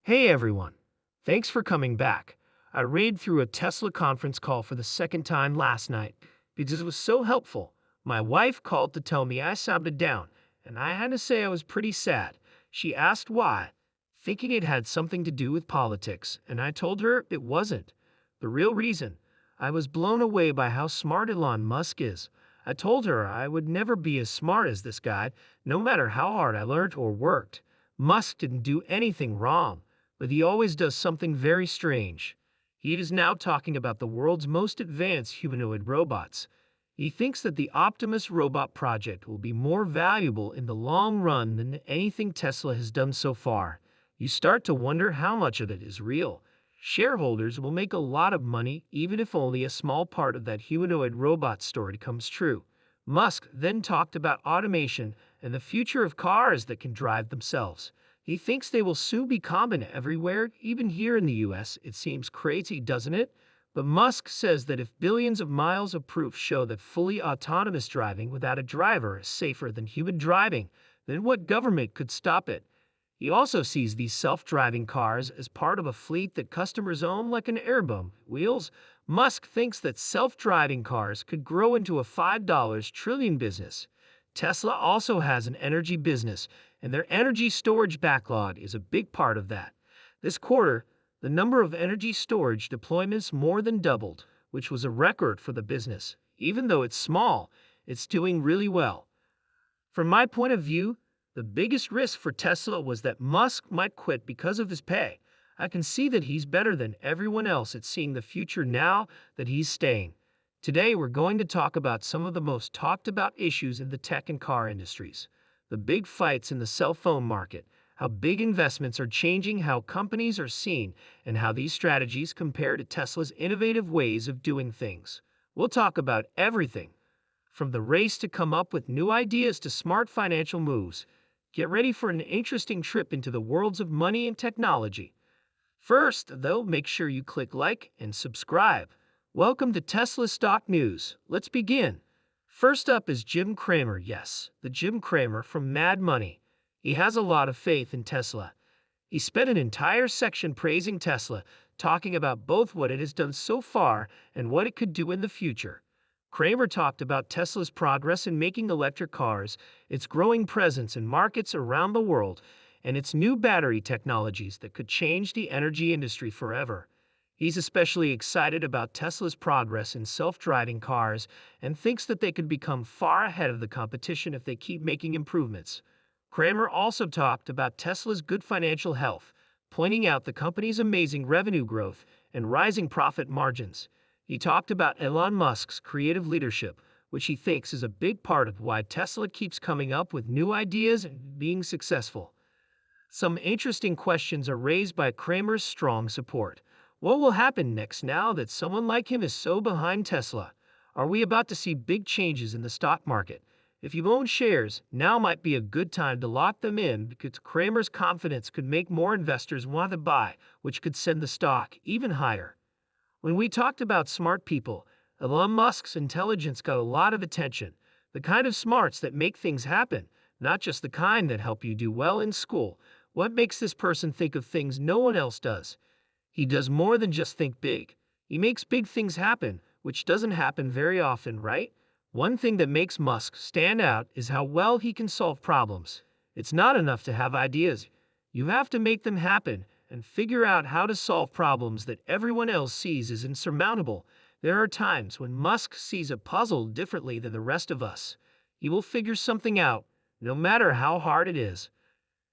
Hey everyone, thanks for coming back. I read through a Tesla conference call for the second time last night because it was so helpful. My wife called to tell me I sounded down, and I had to say I was pretty sad. She asked why, thinking it had something to do with politics, and I told her it wasn't. The real reason, I was blown away by how smart Elon Musk is. I told her I would never be as smart as this guy, no matter how hard I learned or worked. Musk didn't do anything wrong, but he always does something very strange. He is now talking about the world's most advanced humanoid robots. He thinks that the Optimus robot project will be more valuable in the long run than anything Tesla has done so far. You start to wonder how much of it is real. Shareholders will make a lot of money even if only a small part of that humanoid robot story comes true. Musk then talked about automation and the future of cars that can drive themselves. He thinks they will soon be common everywhere, even here in the US. It seems crazy, doesn't it? But Musk says that if billions of miles of proof show that fully autonomous driving without a driver is safer than human driving, then what government could stop it? He also sees these self-driving cars as part of a fleet that customers own like an airbum wheels. Musk thinks that self-driving cars could grow into a $5 trillion business. Tesla also has an energy business, and their energy storage backlog is a big part of that. This quarter, the number of energy storage deployments more than doubled, which was a record for the business. Even though it's small, it's doing really well. From my point of view, the biggest risk for Tesla was that Musk might quit because of his pay. I can see that he's better than everyone else at seeing the future now that he's staying. Today, we're going to talk about some of the most talked about issues in the tech and car industries. The big fights in the cell phone market, how big investments are changing how companies are seen, and how these strategies compare to Tesla's innovative ways of doing things. We'll talk about everything, from the race to come up with new ideas to smart financial moves. Get ready for an interesting trip into the worlds of money and technology. First, though, make sure you click like and subscribe. Welcome to Tesla Stock News. Let's begin. First up is Jim Cramer. Yes, the Jim Cramer from Mad Money. He has a lot of faith in Tesla. He spent an entire section praising Tesla, talking about both what it has done so far and what it could do in the future. Cramer talked about Tesla's progress in making electric cars, its growing presence in markets around the world, and its new battery technologies that could change the energy industry forever. He's especially excited about Tesla's progress in self-driving cars and thinks that they could become far ahead of the competition if they keep making improvements. Cramer also talked about Tesla's good financial health, pointing out the company's amazing revenue growth and rising profit margins. He talked about Elon Musk's creative leadership, which he thinks is a big part of why Tesla keeps coming up with new ideas and being successful. Some interesting questions are raised by Cramer's strong support. What will happen next now that someone like him is so behind Tesla? Are we about to see big changes in the stock market? If you own shares, now might be a good time to lock them in because Cramer's confidence could make more investors want to buy, which could send the stock even higher. When we talked about smart people, Elon Musk's intelligence got a lot of attention. The kind of smarts that make things happen, not just the kind that help you do well in school. What makes this person think of things no one else does? He does more than just think big. He makes big things happen, which doesn't happen very often, right? One thing that makes Musk stand out is how well he can solve problems. It's not enough to have ideas. You have to make them happen and figure out how to solve problems that everyone else sees as insurmountable. There are times when Musk sees a puzzle differently than the rest of us. He will figure something out, no matter how hard it is.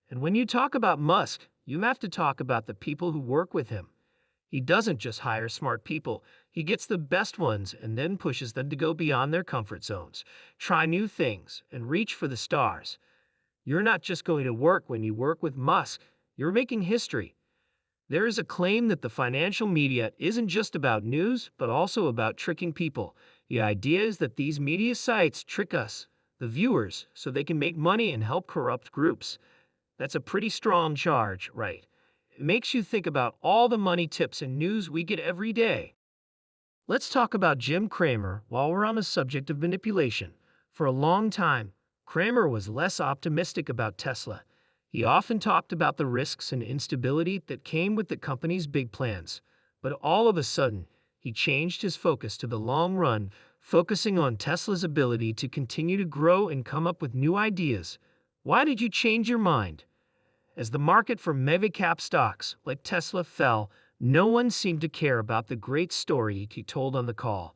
And when you talk about Musk, you have to talk about the people who work with him. He doesn't just hire smart people. He gets the best ones and then pushes them to go beyond their comfort zones, try new things, and reach for the stars. You're not just going to work when you work with Musk. You're making history. There is a claim that the financial media isn't just about news, but also about tricking people. The idea is that these media sites trick us, the viewers, so they can make money and help corrupt groups. That's a pretty strong charge, right? It makes you think about all the money tips and news we get every day. Let's talk about Jim Cramer while we're on the subject of manipulation. For a long time, Cramer was less optimistic about Tesla. He often talked about the risks and instability that came with the company's big plans. But all of a sudden, he changed his focus to the long run, focusing on Tesla's ability to continue to grow and come up with new ideas. Why did you change your mind? As the market for mega-cap stocks like Tesla fell, no one seemed to care about the great story he told on the call.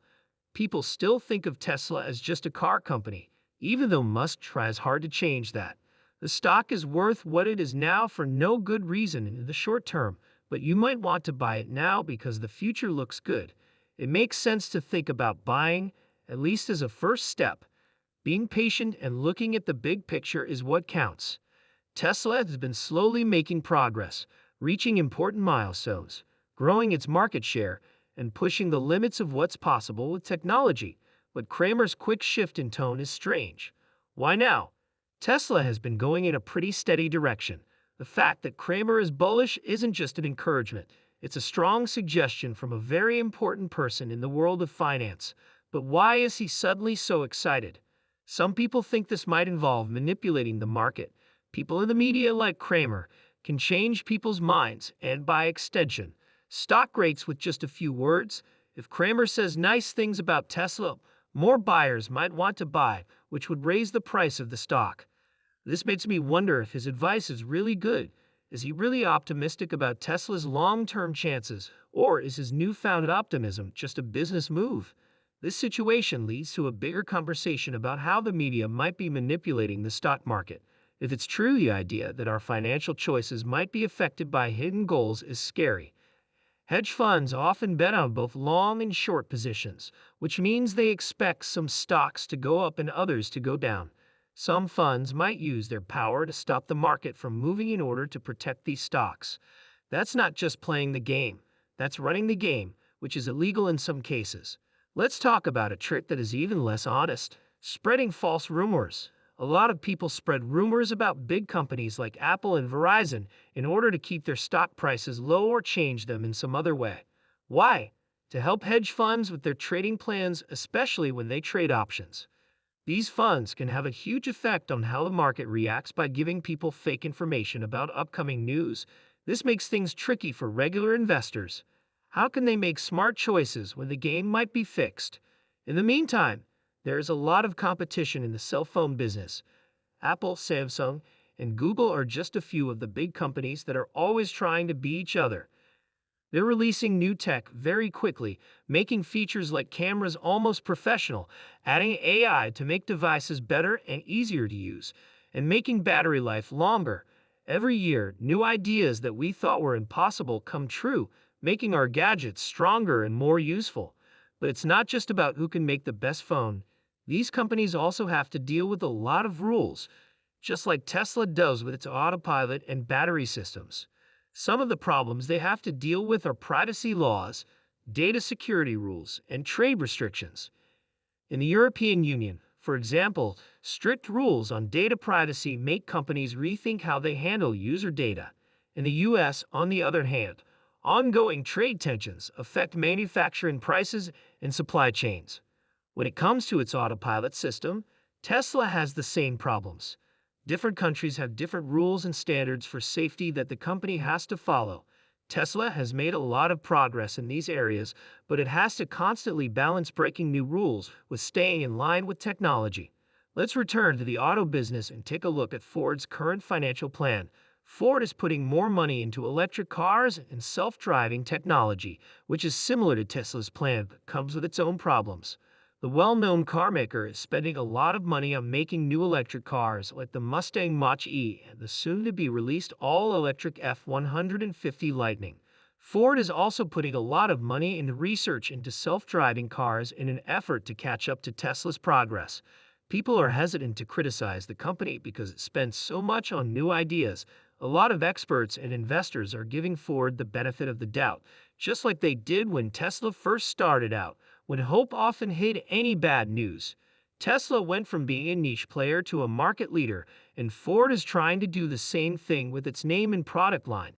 People still think of Tesla as just a car company, even though Musk tries hard to change that. The stock is worth what it is now for no good reason in the short term, but you might want to buy it now because the future looks good. It makes sense to think about buying, at least as a first step. Being patient and looking at the big picture is what counts. Tesla has been slowly making progress, reaching important milestones, growing its market share, and pushing the limits of what's possible with technology. But Cramer's quick shift in tone is strange. Why now? Tesla has been going in a pretty steady direction. The fact that Cramer is bullish isn't just an encouragement. It's a strong suggestion from a very important person in the world of finance. But why is he suddenly so excited? Some people think this might involve manipulating the market. People in the media like Cramer can change people's minds and, by extension, stock rates with just a few words. If Cramer says nice things about Tesla, more buyers might want to buy, which would raise the price of the stock. This makes me wonder if his advice is really good. Is he really optimistic about Tesla's long-term chances, or is his newfound optimism just a business move? This situation leads to a bigger conversation about how the media might be manipulating the stock market. If it's true, the idea that our financial choices might be affected by hidden goals is scary. Hedge funds often bet on both long and short positions, which means they expect some stocks to go up and others to go down. Some funds might use their power to stop the market from moving in order to protect these stocks. That's not just playing the game, that's running the game, which is illegal in some cases. Let's talk about a trick that is even less honest: spreading false rumors. A lot of people spread rumors about big companies like Apple and Verizon in order to keep their stock prices low or change them in some other way. Why? To help hedge funds with their trading plans, especially when they trade options. These funds can have a huge effect on how the market reacts by giving people fake information about upcoming news. This makes things tricky for regular investors. How can they make smart choices when the game might be fixed? In the meantime, there is a lot of competition in the cell phone business. Apple, Samsung, and Google are just a few of the big companies that are always trying to beat each other. They're releasing new tech very quickly, making features like cameras almost professional, adding AI to make devices better and easier to use, and making battery life longer. Every year, new ideas that we thought were impossible come true, making our gadgets stronger and more useful. But it's not just about who can make the best phone. These companies also have to deal with a lot of rules, just like Tesla does with its autopilot and battery systems. Some of the problems they have to deal with are privacy laws, data security rules, and trade restrictions. In the European Union, for example, strict rules on data privacy make companies rethink how they handle user data. In the US, on the other hand, ongoing trade tensions affect manufacturing prices and supply chains. When it comes to its autopilot system, Tesla has the same problems. Different countries have different rules and standards for safety that the company has to follow. Tesla has made a lot of progress in these areas, but it has to constantly balance breaking new rules with staying in line with technology. Let's return to the auto business and take a look at Ford's current financial plan. Ford is putting more money into electric cars and self-driving technology, which is similar to Tesla's plan but comes with its own problems. The well-known carmaker is spending a lot of money on making new electric cars like the Mustang Mach-E and the soon-to-be-released all-electric F-150 Lightning. Ford is also putting a lot of money into research into self-driving cars in an effort to catch up to Tesla's progress. People are hesitant to criticize the company because it spends so much on new ideas. A lot of experts and investors are giving Ford the benefit of the doubt, just like they did when Tesla first started out. When hope often hid any bad news, Tesla went from being a niche player to a market leader, and Ford is trying to do the same thing with its name and product line.